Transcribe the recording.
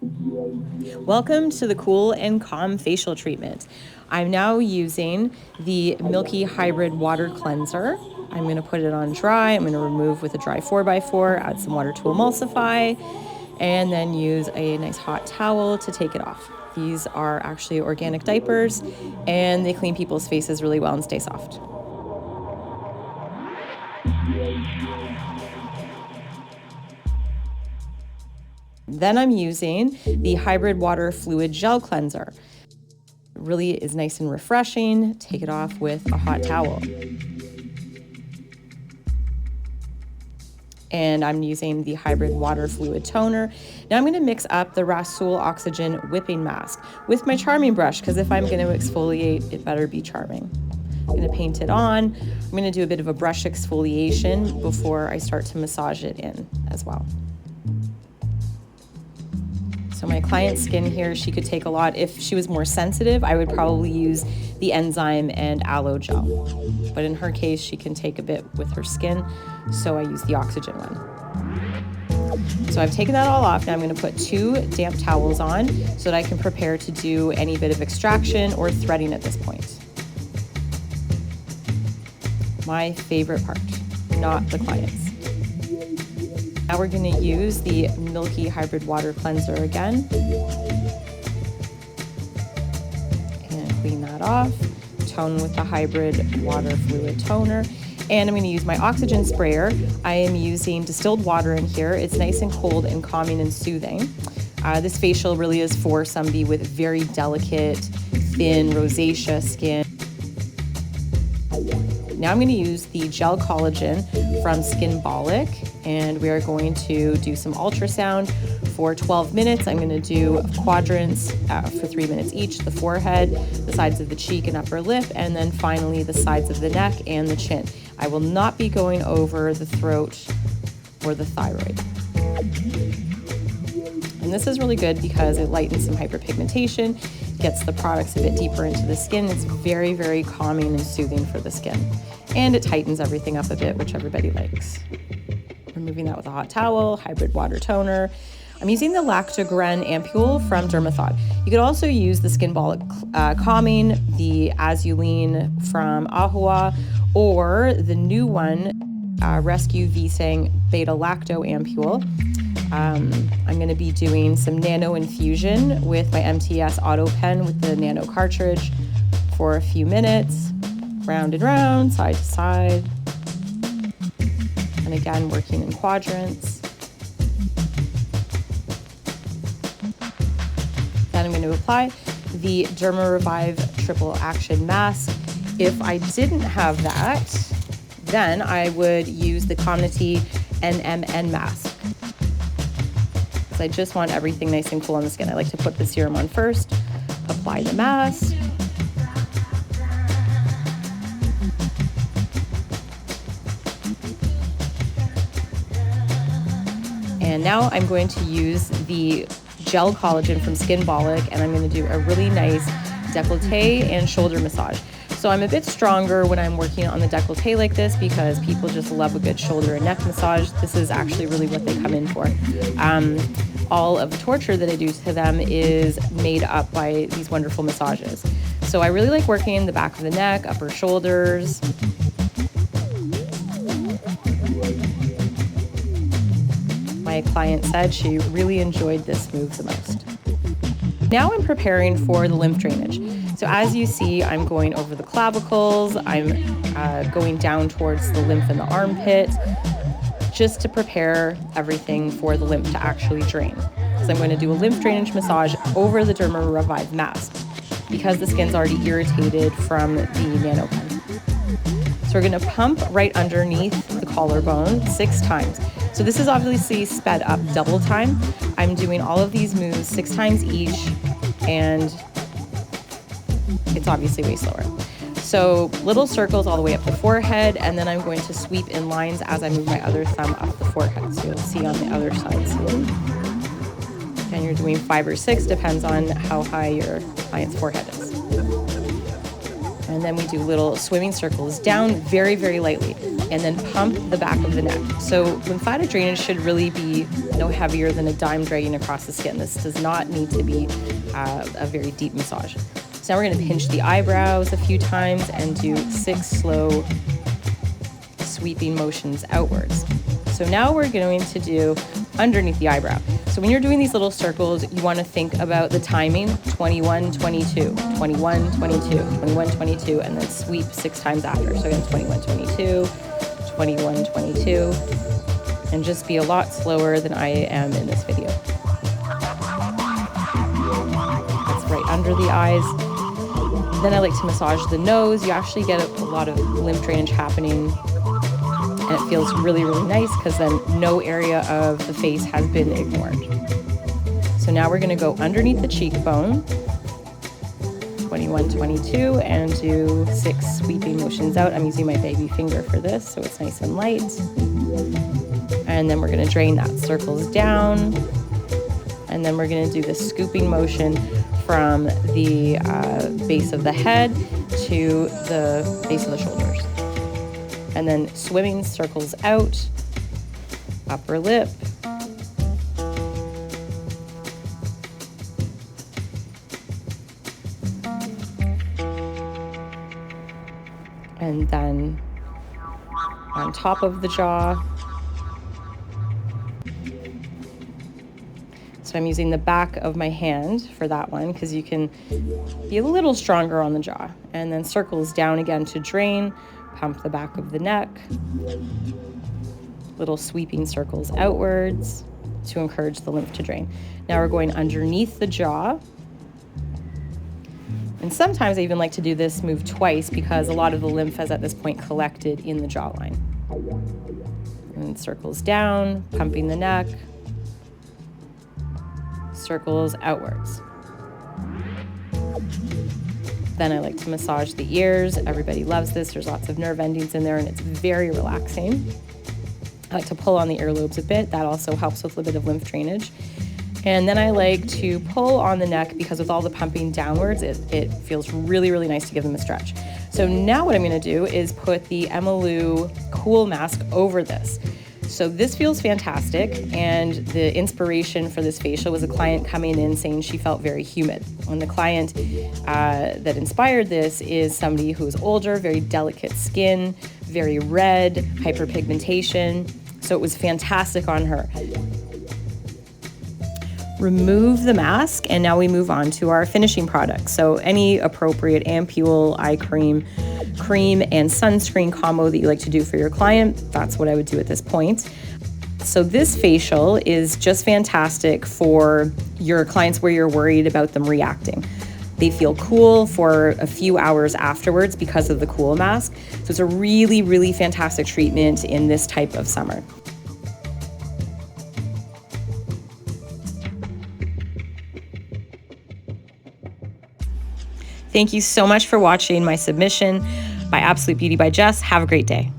Welcome to the Cool and Calm facial treatment. I'm now using the Milky Hybrid Water Cleanser. I'm going to put it on dry. I'm going to remove with a dry 4x4, add some water to emulsify, and then use a nice hot towel to take it off. These are actually organic diapers, and they clean people's faces really well and stay soft. Then I'm using the Hybrid Water Fluid Gel Cleanser. It really is nice and refreshing. Take it off with a hot towel. And I'm using the Hybrid Water Fluid Toner. Now I'm going to mix up the Rasool Oxygen Whipping Mask with my charming brush, because if I'm going to exfoliate, it better be charming. I'm going to paint it on. I'm going to do a bit of a brush exfoliation before I start to massage it in as well. So my client's skin here, she could take a lot. If she was more sensitive, I would probably use the enzyme and aloe gel. But in her case, she can take a bit with her skin, so I use the oxygen one. So I've taken that all off. Now I'm going to put 2 damp towels on so that I can prepare to do any bit of extraction or threading at this point. My favorite part, not the client's. Now we're going to use the Milky Hybrid Water Cleanser again. And clean that off. Tone with the Hybrid Water Fluid Toner. And I'm going to use my oxygen sprayer. I am using distilled water in here. It's nice and cold and calming and soothing. This facial really is for somebody with very delicate, thin, rosacea skin. Now I'm going to use the gel collagen from Skinbolic, and we are going to do some ultrasound for 12 minutes. I'm going to do quadrants for 3 minutes each: the forehead, the sides of the cheek and upper lip, and then finally the sides of the neck and the chin. I will not be going over the throat or the thyroid. And this is really good because it lightens some hyperpigmentation, gets the products a bit deeper into the skin. It's very, very calming and soothing for the skin. And it tightens everything up a bit, which everybody likes. Removing that with a hot towel, Hybrid Water Toner. I'm using the Lactogren ampule from Dermathought. You could also use the Skinbolic Calming, the Azulene from Ahua, or the new one, Rescue V-Sang Beta Lacto ampule. I'm going to be doing some nano infusion with my MTS Auto Pen with the nano cartridge for a few minutes, round and round, side to side. And again, working in quadrants. Then I'm going to apply the Derma Revive Triple Action Mask. If I didn't have that, then I would use the Community NMN Mask. Because I just want everything nice and cool on the skin. I like to put the serum on first, apply the mask. And now I'm going to use the gel collagen from Skinbolic, and I'm going to do a really nice décolleté and shoulder massage. So I'm a bit stronger when I'm working on the décolleté like this because people just love a good shoulder and neck massage. This is actually really what they come in for. All of the torture that I do to them is made up by these wonderful massages. So I really like working the back of the neck, upper shoulders. My client said she really enjoyed this move the most. Now I'm preparing for the lymph drainage. So as you see, I'm going over the clavicles, I'm going down towards the lymph in the armpit, just to prepare everything for the lymph to actually drain. So I'm going to do a lymph drainage massage over the Derma Revive mask because the skin's already irritated from the nano pen. So we're going to pump right underneath the collarbone 6 times. So this is obviously sped up double time. I'm doing all of these moves 6 times each, and it's obviously way slower. So little circles all the way up the forehead, and then I'm going to sweep in lines as I move my other thumb up the forehead. So you'll see on the other side soon. And you're doing 5 or 6, depends on how high your client's forehead is. And then we do little swimming circles down very, very lightly, and then pump the back of the neck. So lymphatic drainage should really be no heavier than a dime dragging across the skin. This does not need to be a very deep massage. So now we're gonna pinch the eyebrows a few times and do 6 slow sweeping motions outwards. So now we're going to do underneath the eyebrow. So when you're doing these little circles, you want to think about the timing, 21, 22, 21, 22, 21, 22, and then sweep 6 times after. So again, 21, 22, 21, 22, and just be a lot slower than I am in this video. That's right under the eyes. Then I like to massage the nose. You actually get a lot of lymph drainage happening, and it feels really, really nice because then no area of the face has been ignored. So now we're gonna go underneath the cheekbone, 21, 22, and do 6 sweeping motions out. I'm using my baby finger for this, so it's nice and light. And then we're gonna drain that, circles down. And then we're gonna do the scooping motion from the base of the head to the base of the shoulders. And then swimming circles out, upper lip, and then on top of the jaw. So I'm using the back of my hand for that one because you can be a little stronger on the jaw. And then circles down again to drain. Pump the back of the neck, little sweeping circles outwards to encourage the lymph to drain. Now we're going underneath the jaw. And sometimes I even like to do this move twice because a lot of the lymph has at this point collected in the jawline. And circles down, pumping the neck, circles outwards. Then I like to massage the ears. Everybody loves this. There's lots of nerve endings in there and it's very relaxing. I like to pull on the earlobes a bit. That also helps with a bit of lymph drainage. And then I like to pull on the neck because with all the pumping downwards, it feels really, really nice to give them a stretch. So now what I'm gonna do is put the Emalu Cool Mask over this. So this feels fantastic, and the inspiration for this facial was a client coming in saying she felt very humid. And the client that inspired this is somebody who's older, very delicate skin, very red, hyperpigmentation. So it was fantastic on her. Remove the mask, and now we move on to our finishing products. So any appropriate ampule, eye cream, and sunscreen combo that you like to do for your client, that's what I would do at this point. So this facial is just fantastic for your clients where you're worried about them reacting. They feel cool for a few hours afterwards because of the cool mask. So it's a really, really fantastic treatment in this type of summer. Thank you so much for watching my submission by Absolute Beauty by Jess. Have a great day.